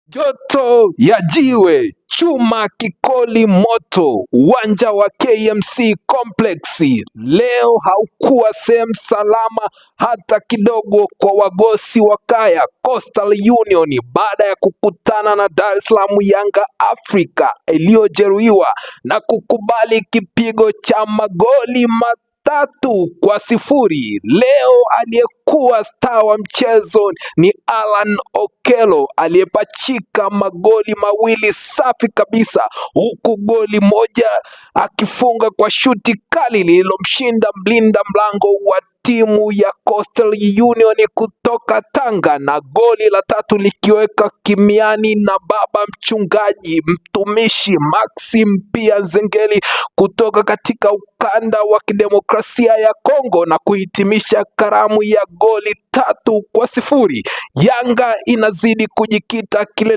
Joto ya jiwe chuma kikoli moto. Uwanja wa KMC Complex leo haukuwa sehemu salama hata kidogo kwa wagosi wa kaya Coastal Union baada ya kukutana na Dar es Salaam Yanga Afrika iliyojeruhiwa na kukubali kipigo cha magoli 3-0. Leo aliyekuwa star wa mchezo ni Alan Okello aliyepachika magoli mawili safi kabisa, huku goli moja akifunga kwa shuti kali lililomshinda mlinda mlango wa timu ya Coastal Union kutoka Tanga, na goli la tatu likiweka kimiani na baba mchungaji mtumishi Maxim pia Nzengeli kutoka katika ukanda wa kidemokrasia ya Kongo na kuhitimisha karamu ya goli 3-0. Yanga inazidi kujikita kilele